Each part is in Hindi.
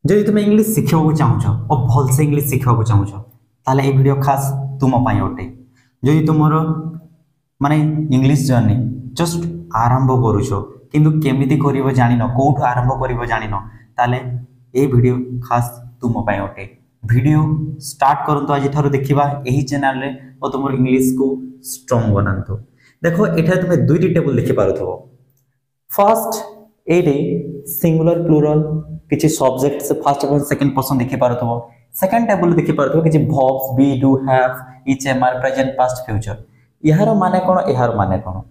जदि तुम इंग्लीश शिखा चाहूच और भलसे इंग्लीश शिखा चाहूच ताले ये वीडियो खास तुम अटे जदि तुम माने इंग्लीश जर्नी जस्ट आरंभ करुच किंतु केमिति करिवो जानिन कोठु आरंभ करिवो जानिन ताले ए वीडियो खास तुम अटे वीडियो स्टार्ट करंतु आज थारो देखिबा एही चैनल रे और तुम इंग्लीश को स्ट्रांग बनांतु। देखो एठा तुम दुईटी टेबल देखि पारुथबो। फर्स्ट एडे सिंगुलर प्लुरल किछि सब्जेक्ट से फर्स्ट और सेकंड पर्सन देखि पारुथबो। सेकंड टेबल देखि पारुथबो किछि verbs be do have is am are present past future यार माने कोन यार माने कोन।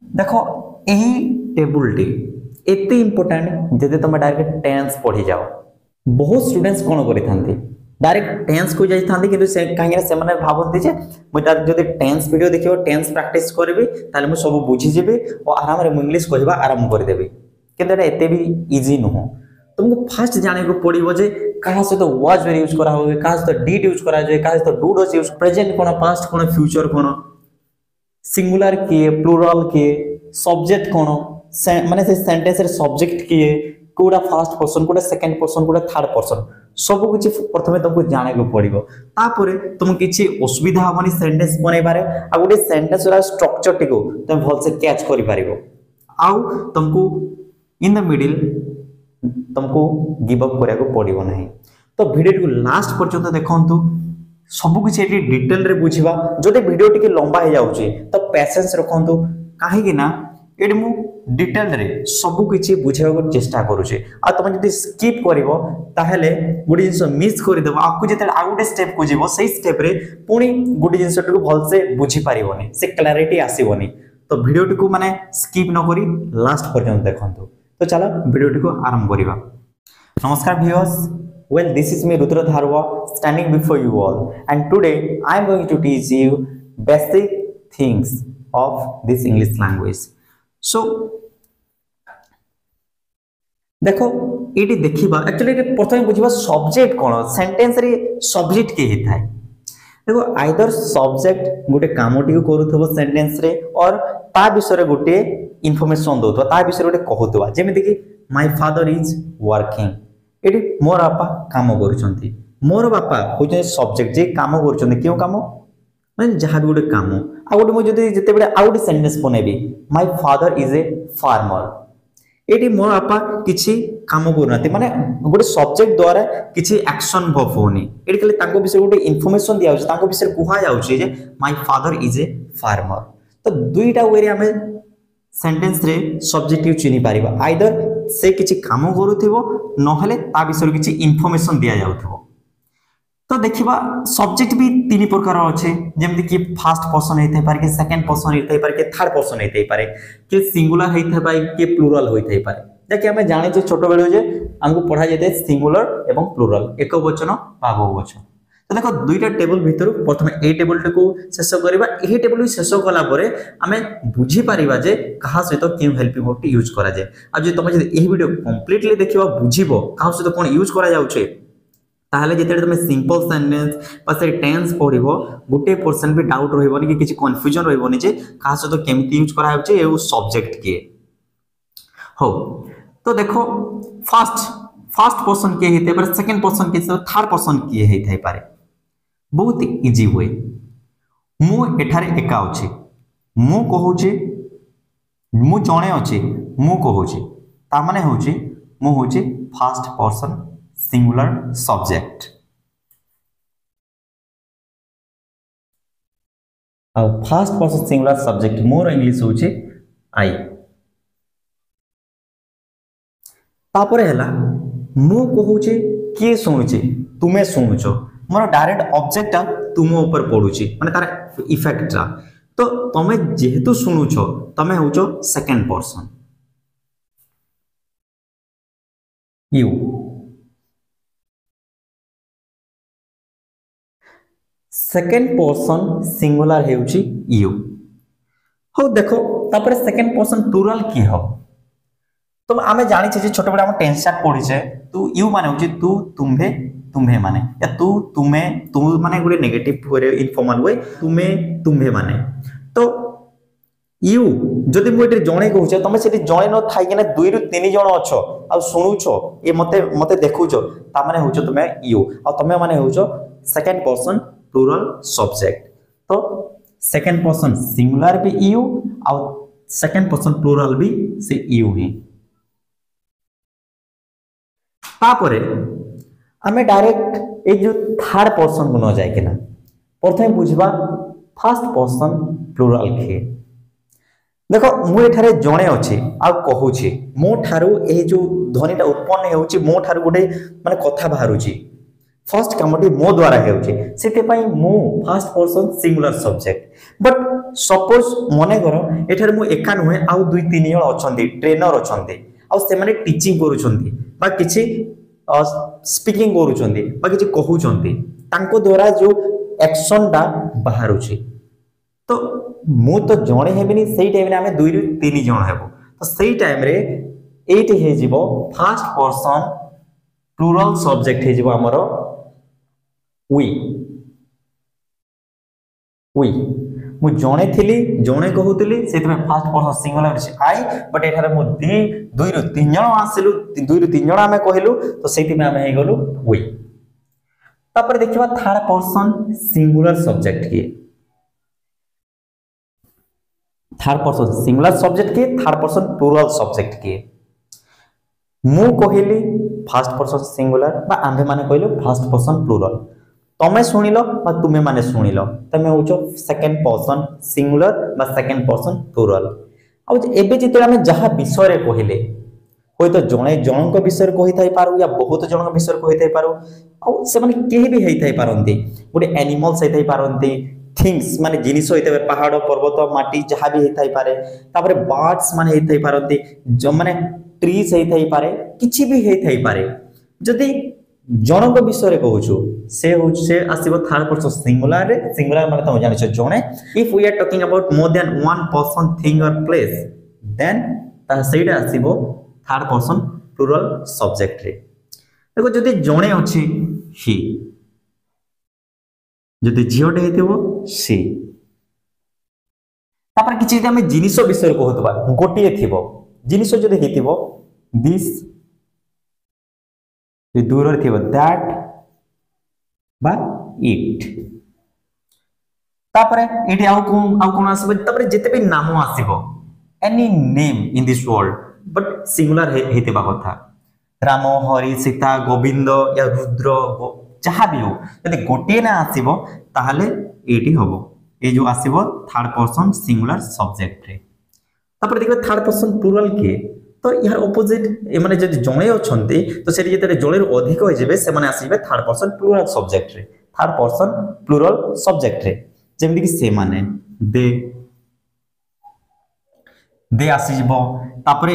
देखो एही टेबल टी एते इंपोर्टेंट जदि तुम डायरेक्ट टेंस पढ़ी जाओ। बहुत स्टूडेंट्स कोन करिथांती डायरेक्ट टेंस को जाई थांती किंतु से काहेना से माने भाबंती जे मोटा जदि टेंस वीडियो देखियो टेंस प्रैक्टिस करबी ताले मु सब बुझी जेबे और आराम रे इंग्लिश कहबा आराम कर देबे किंतु एटा एते भी इजी नुहो। तुमको फर्स्ट जाने को पड़िबो जे कहा से तो वाज वेरी यूज करा होवे कहा से तो डिड यूज करा जाय कहा से तो do does use present cone past cone future cone singular किए प्लुरल किए सब्जेक्ट कोन माने से सेंटेंस रे सब्जेक्ट किए कोडा फर्स्ट पर्सन कोडा सेकंड पर्सन कोडा थर्ड पर्सन सब कुछ प्रथमे तुमको जाने को पड़िबो। तापरे तुम किछि असुविधा हबनी सेंटेंस बनै बारे आ गोटे सेंटेंस रा स्ट्रक्चर टिको तुम भल से कैच करि पारिबो आउ तुमको इन द मिडिल तुमको गिव अप करिया को पड़िबो नहीं। तो वीडियो को लास्ट पर्यंत देखंतु सब कुछ एटी डिटेल रे बुझिबा। जोटे वीडियो टिके लंबा हे जाउची तो पेशेंस रखंतु काहे कि ना एडी मु डिटेल रे सब किछि बुझाबा को चेष्टा करूचे आ तुम जदि स्किप करिवो ताहेले गुडी जिंस मिस करि देबो आकु जेते आ गुटे स्टेप को जीवो सही स्टेप रे पुनी गुडी जिंस को भल से बुझी पारिबोनी से क्लैरिटी आसीबोनी। तो वीडियो टिको माने स्किप न करी लास्ट पर्यंत देखंतु। तो चलो वीडियो टिको आरंभ करिबा। नमस्कार viewers, well this is me Rudra Dharwa standing before you all and today I am going to teach you basic things of this English language. So देखो ये देखिबा एक्चुअली प्रथम बुझिबा सब्जेक्ट कोन सेंटेंस रे सब्जेक्ट के ही थाए। देखो आइदर सब्जेक्ट गोटे कामटी को करूथबो सेंटेंस रे और ता विषय रे गोटे इंफॉर्मेशन दोथबा ता विषय रे गोटे कहूथबा जेमिति कि माय फादर इज वर्किंग एटी मोर बापा काम करूछंती मोर बापा होचे सब्जेक्ट जे काम करूछंती क्यों काम माने जहां भी गोटे काम आ गोटे मो जदि जते बेले आ गोटे सेंटेंस बनेबी my father is a farmer एटी मोर बापा किछि काम करूनाती माने गोटे सब्जेक्ट द्वारा किछि एक्शन भव होनी एटी कले ताको विषय गोटे इंफॉर्मेशन दिया होछि ताको विषय कुहा जाउछि जे my father is a farmer. तो दुईटा वे रे हमें सेंटेंस रे सब्जेक्टिव चिनी पारिबा आइदर से किछि काम करूथिबो नहले ता विषय किछि इंफॉर्मेशन दिया जाउथिबो। तो देखिबा सब्जेक्ट भी तीन प्रकार अछि जेमति कि फर्स्ट पर्सन हेते पारे कि सेकंड पर्सन हेते पारे कि थर्ड पर्सन हेते पारे कि सिंगुलर हेते पारे कि प्लुरल होइते पारे। देखि हमें जानि जे छोटो बेले जे हमको पढ़ा जेते सिंगुलर एवं प्लुरल एक वचन बा बहुवचन। तो देखो दुईटा टेबल भीतर प्रथमे ए टेबल को शेष करबा एही टेबल को शेष कला परे हमें बुझी पारिबा जे कहा सहित क्यों हेल्पिंग वर्ब यूज करा जाय। आ जे तुम जे एही वीडियो कंप्लीटली देखिबा बुझिबो कहा सहित कोन यूज करा जाउछे ताहले जेते तुम सिंपल सेंटेंस पासे टेंस पढिबो गुटे पर्सन भी डाउट रहइबोनी कि किछि कंफ्यूजन रहइबोनी जे कहा सहित केमिति यूज करा होचे ए सब्जेक्ट के हो। तो देखो फर्स्ट पर्सन के हेते पर सेकंड पर्सन के थर्ड पर्सन के हेते पारे बहुत इजी वे मु एठारे एका अछि मु कहूची मु जणे अछि मु कहूची ता माने होची मु होची फर्स्ट पर्सन सिंगुलर सब्जेक्ट आ first person singular subject more English होची आई। तापरे हला मु कहूची के सुनुची तुमे सुनुचो मोर डायरेक्ट ऑब्जेक्ट तुम ऊपर पडुची माने तार इफेक्ट रा। तो तमे जेहेतु सुनुचो तमे होचो second person you second person singular हेउची यू हो। देखो तापर सेकंड पर्सन प्लुरल की हो तो आमे जानि छै जे छोट बडा हम टेंस चार्ट पढि छै तू यू माने होची तू तुम्हे तुम्हे माने या तू तुम्हे तू माने गुडे नेगेटिव वे इनफॉर्मल वे तुम्हे तुम्हे माने। तो यू जदि मुझे जड़े कहूचे तुम से जड़े न थी 2 ରୁ 3 जन अच्छ आ शुणुच ये मते मते देखुच ताने हूँ तुम यू आ तुम मैंने हूँ सेकेंड पर्सन प्लूरल सब्जेक्ट। तो सेकेंड पर्सन सिंगुलर भी यू आ सेकेंड पर्सन प्लूरल भी से यू ही। तापरे आमे डायरेक्ट ए जो थर्ड पर्सन को न जाए कि ना प्रथम बुझवा फर्स्ट पर्सन प्लूरल किए। देखो मुझे जड़े अच्छी आ कहूँ मो ठारू ए जो ध्वनिटा उत्पन्न होउची मो ठारू गोटे माने कथा बाहरुची फर्स्ट कामटी मो द्वारा होउची सेते मु first person singular subject. But suppose मने करो एठार मु एका नुहे आउ 2-3 जण अछंती ट्रेनर अछंती आ से माने टीचिंग करूछंती बा किछि स्पीकिंग करूछंती बा किछि कहूछंती तांको द्वारा जो एक्शन टा बाहरुची तो मु तो जणे हेबिनी सेही टाइम रे हमें 2 ରୁ 3 जण हेबो। तो सेही टाइम रे एट हे जिवो फर्स्ट पर्सन प्लूरल सब्जेक्ट हे जिवो हमरो वी वी मु जणे थिली जणे कहूतली सेते में फर्स्ट पर्सन सिंगुलर छै आई बट एठारे मु 2 ରୁ 3 जण आसिलु 2 ରୁ 3 जण हमें कहिलु तो सेति में हमें हे गलु वी। तापर देखिबा थर्ड पर्सन सिंगुलर सब्जेक्ट की थर्ड पर्सन सिंगुलर सब्जेक्ट के थर्ड पर्सन प्लूरल सब्जेक्ट के मु कहली फर्स्ट पर्सन सिंगुलर बा आंभे माने कहलो फर्स्ट पर्सन प्लूरल तमे सुनिलो बा तुमे माने सुनिलो तमे होचो सेकंड पर्सन सिंगुलर बा सेकंड पर्सन प्लूरल। आ एबे जेते हम जहा विषय रे कहले होय तो जणे जनक विषय कहि थाई पारू या बहुत जनक विषय कहि थाई पारू आ से माने केही भी हेई थाई पारंती गोटे एनिमल्स हेई थाई पारंती थिंग्स माने जिनिस होइते पहाड़ पर्वत माटी जहाँ भी हेई पारे तापरे बर्ड्स माने हेई पारंती जो माने ट्रीज हेई पारे किछि भी हेई पारे जदि जनक विषय रे कहूछु से आसीबो थर्ड पर्सन सिंगुलर रे सिंगुलर माने तुम जानिछ जणे if we are talking about more than one person thing or place then ता सेटा आसीबो थर्ड पर्सन प्लूरल सब्जेक्ट रे। देखो जदि जणे अछि ही जदि झीओटे हेतिबो सी तापर किछि हम जिनिस विषय कहतबा गोटिए थिबो जिनिस जदि हेतिबो दिस दूर रे थिबो दैट बा इट तापर एटी आउ कोन आसीबो तापर जते भी नाम आसीबो any name in this world but singular हेतिबा कथा राम हरि सीता गोविंद या रुद्र जहाँ भी हो यदि गोटे ना आसीबो ताहले एटी होबो ए जो आसीबो थर्ड पर्सन सिंगुलर सब्जेक्ट रे। तापर देखबे थर्ड पर्सन प्लूरल के तो यार ऑपोजिट ए माने जदि जणे अछंती तो सेठी जेते जणे रो अधिक होय जेबे से माने आसीबे थर्ड पर्सन प्लूरल सब्जेक्ट रे थर्ड पर्सन प्लूरल सब्जेक्ट रे जेमि कि से माने दे आसीबो तापर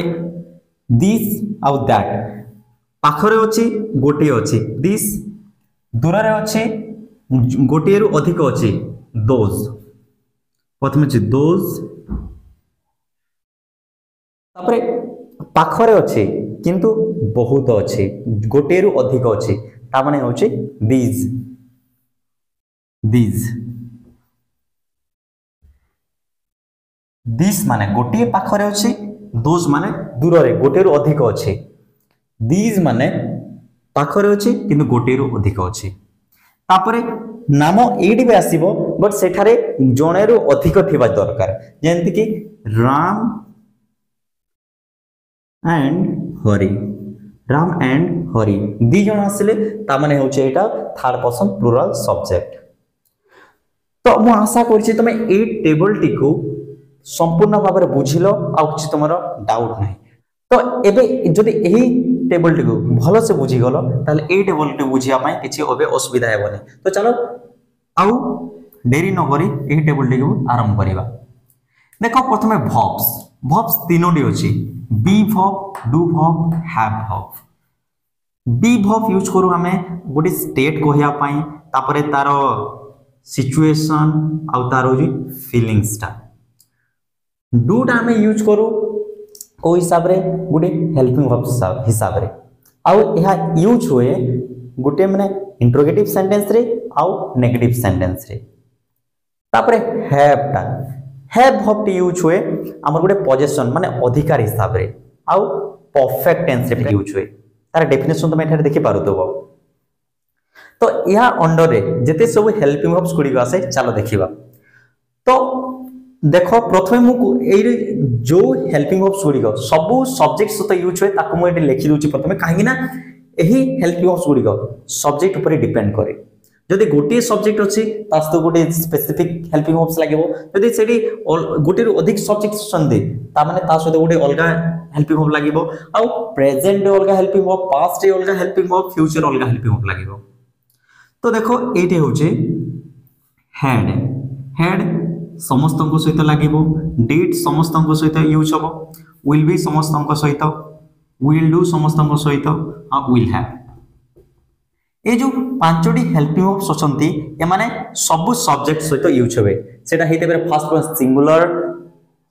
दिस आउ दैट पाखरे अछि गोटे अछि दिस दूर रे अछि गोटे रु अधिक अछि दोज प्रथम अछि दोज तापर पाखरे अछि किंतु बहुत अछि गोटे रु अधिक अछि ता माने होछि दीज दिस माने गोटे पाखरे अछि दोज माने दूर रे गोटे रु अधिक अछि दीज माने पाखरे अछि किंतु गोटे रु अधिक अछि। तापरे नाम एडी भी आसीबो बट सेठारे जणे रु अधिक थिबा दरकार जेंति कि राम एंड हरि दी जण आसिले ता माने होचे एटा थर्ड पर्सन प्लूरल सब्जेक्ट। तो मु आशा करछि तमे ए टेबल टी को संपूर्ण भाव में बुझिलो आ किछि तमरो डाउट नाही। तो एबे जदि एही टेबल टी को भलो से बुझी गलो ताले ए टेबल टी बुझिया पई किछि ओबे असुविधा हेबोनी। तो चलो आउ देरी न करी एही टेबल टी को आरंभ करिबा। देखो प्रथमे verbs तीनोटी अछि be verb do verb have verb। Be verb use करू हमें गोटे स्टेट कहया पई तापरे तारो सिचुएशन आ तारो जी फीलिंग्स ता। डू टा हमें यूज करू को हिसाब रे गोटे हेल्पिंग वर्ब हिसाब रे आ यह यूज हुए गोटे माने इंट्रोगेटिव सेंटेंस रे आ नेगेटिव सेंटेंस रे। तापरे हैव वर्ब टी यूज हुए हमर गोटे पोजेशन माने अधिकार हिसाब रे आउ परफेक्ट टेंस रे यूज हुए तार डेफिनेशन तुम एठारे देखि पारुतबो। तो या अंडर रे जते सब हेल्पिंग वर्ब्स गुडी आसे चलो देखिबा। तो देखो प्रथमे मु एई जो हेल्पिंग वर्ब्स गुडी सब सब्जेक्ट सहित यूज हुए ताको मु एठी लिखि दोची प्रथमे काहे ना एही हेल्पिंग वर्ब्स गुडी सब्जेक्ट ऊपर डिपेंड करे। जदि गोटे सब्जेक्ट अछि तास तो गोटे स्पेसिफिक हेल्पिंग वर्ब्स लागेबो जदि सेडी गोटे रु अधिक सब्जेक्ट संदे ता माने ता सहित गोटे अलगा हेल्पिंग वर्ब लागेबो आ प्रेजेंट रे अलगा हेल्पिंग वर्ब पास्ट रे अलगा हेल्पिंग वर्ब फ्यूचर अलगा हेल्पिंग वर्ब लागेबो। तो देखो एटे होचे हैड हैड समस्तंको सहित लागेबो डिड समस्तंको सहित यूज होबो विल बी समस्तंको सहित विल डू समस्तंको सहित आ विल हैव ए जो पांचटी हेल्पिंग वर्ब्स अछंती ए माने सब सब्जेक्ट सहित यूज होबे सेटा हेते बेर फर्स्ट पर्सन सिंगुलर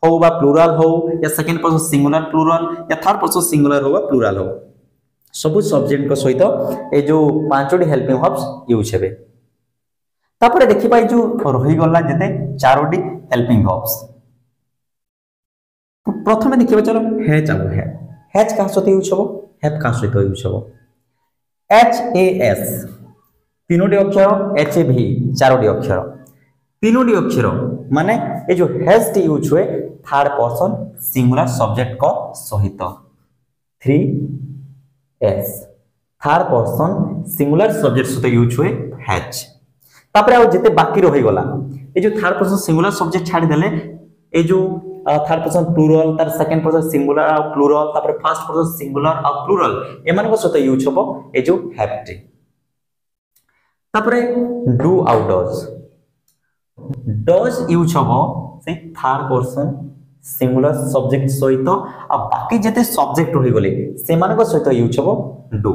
हो बा प्लुरल हो या सेकंड पर्सन सिंगुलर प्लुरल या थर्ड पर्सन सिंगुलर हो बा प्लुरल हो सब सब्जेक्ट को सहित ए जो पांचटी हेल्पिंग वर्ब्स यूज हेबे। तापर देखि पाई जो रही गला जते चारोटी हेल्पिंग वर्ब्स प्रथमे देखिबा चलो है चलो है हैज का सहित यूज होबो हैव का सहित यूज होबो HAS तीनोटी अक्षर HAV चारोटी अक्षर तीनोटी अक्षर माने ए जो हैज टी यूज हुए थर्ड पर्सन सिंगुलर सब्जेक्ट को सहित 3S third person singular subject सहित यूज हुए हैज। तापर आ जते बाकी रही गला ए जो थर्ड पर्सन सिंगुलर सब्जेक्ट छाडी देले ए जो थर्ड पर्सन प्लुरल तार सेकंड पर्सन सिंगुलर आ प्लुरल तापर फर्स्ट पर्सन सिंगुलर आ प्लुरल एमान को सहित यूज होबो ए जो हैव टी। तापर डू आउट डज यूज होबो से थर्ड पर्सन सिंगुलर सब्जेक्ट सहित आ बाकी जते सब्जेक्ट रही गले से मान को सहित यूज होबो डू।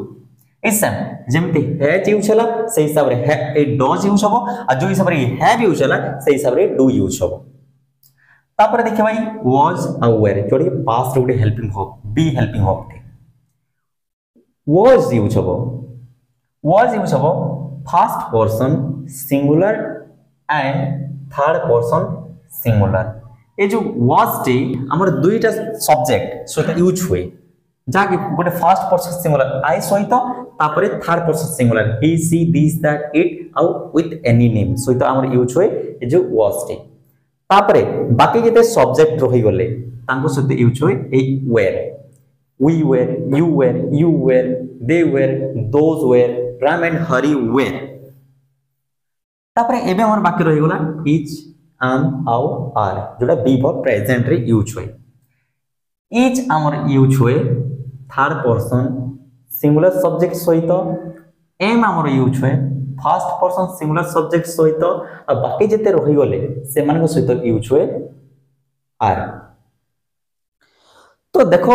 एसम जेमते हैज यूज हला से हिसाब रे ए डज यूज होबो आ जो हिसाब रे हैव यूज हला से हिसाब रे डू यूज होबो। तापर देखिए भाई वाज आ वेयर जोड़ी पास्ट रे गुटे helping verb be helping verb थे वाज यूज होबो first person singular and third person singular ए जो वाज टे हमर दुईटा सब्जेक्ट सहित यूज हुए जाके गोटे फर्स्ट पर्सन सिंगुलर आई सहित तापर third person singular he see this that it आउ विथ एनी नेम सहित हमर यूज हुए ए जो वाज टे। तापर बाकी जते सब्जेक्ट रही गले तांको सहित यूज हुए ए were we were you were they were those were Ram and Hari were. तापर एबे हमर बाकी रही गला इज am आउ आर जोटा बी वर्ब प्रेजेंट रे यूज हुए इज हमर यूज हुए थर्ड पर्सन सिंगुलर सब्जेक्ट सहित एम हमर यूज हुए फर्स्ट पर्सन सिंगुलर सब्जेक्ट सहित आ बाकी जते रही गले से मान को सहित यूज हुए आर। तो देखो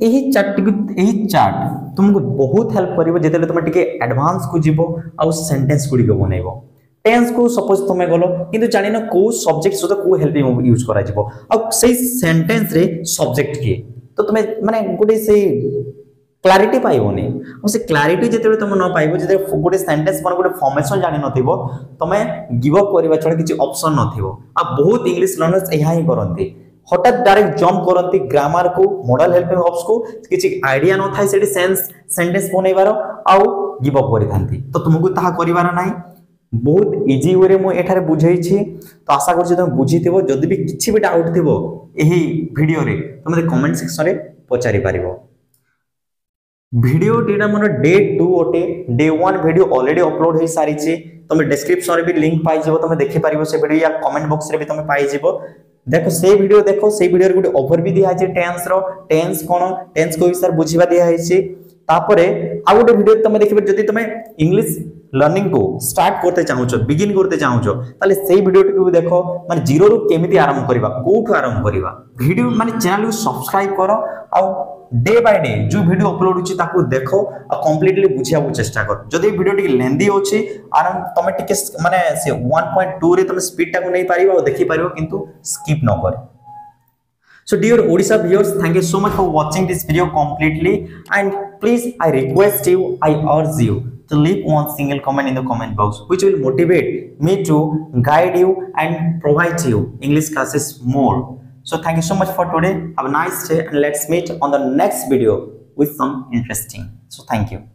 एही चार्ट तुमको बहुत हेल्प करिवो जेतेले तुम टिके एडवांस को जीवो आ सेंटेंस गुडी को बनाइबो टेंस को सपोज तुमे गलो किंतु जानि न को सब्जेक्ट सहित को हेल्पिंग यूज करा जीवो आ सेही सेंटेंस रे सब्जेक्ट के तो तुमे माने गुडी से क्लैरिटी पाइबोनी और से क्लैरिटी जेतेले तुम न पाइबो जेते गोटे सेंटेंस पर गोटे फॉर्मेशन जानि नथिबो तमे गिव अप करबा छडा किछि ऑप्शन नथिबो आ बहुत इंग्लिश लर्नर्स एहा ही करंती हठात डायरेक्ट जंप करंती ग्रामर को मॉडल हेल्पिंग वर्ब्स को किछि आईडिया न थाई सेडी सेंटेंस बनेबार आ गिव अप करिथांती तो तुमको ताहा करिवार नाही बहुत इजी वे रे मो एठारे बुझाई छी। तो आशा करछि तुम बुझिथिबो जदि भी किछि भी डाउट थिबो एही वीडियो रे तुम कमेंट सेक्शन रे पचारि पारिबो। वीडियो टीना मोर डे 2 ओटे डे 1 वीडियो ऑलरेडी अपलोड हो सारी छी तुम डिस्क्रिप्शन रे भी लिंक पाई जेबो तुम देखि पारिबो से वीडियो या कमेंट बॉक्स रे भी तुम पाई जेबो देखो से वीडियो देखो से वीडियो रे गुटे ओवर भी दिया छै टेंस रो टेंस कोन टेंस को विषय बुझिबा दिया है तापरे आ गोटे वीडियो तुम देखिबे जदि तुम इंग्लिश लर्निंग को स्टार्ट करते चाहूछो बिगिन करते चाहूछो ताले सेही वीडियो टिकु देखो माने जीरो रु केमिति आरंभ करबा कोठु आरंभ करबा वीडियो माने चैनल को सब्सक्राइब करो आ डे बाय डे जो वीडियो अपलोड होची ताको देखो आ कंप्लीटली बुझिया चेष्टा कर जदि वीडियो टिक लेंदी होची आरंभ तमे टिके माने से 1.2 रे तमे स्पीड टाको नै पारिबा आ देखि पारिबो किंतु स्किप न करे। So dear Odisha viewers, thank you so much for watching this video completely and please I request you, I urge you to leave one single comment in the comment box, which will motivate me to guide you and provide you English classes more. So thank you so much for today. Have a nice day, and let's meet on the next video with some interesting. So thank you.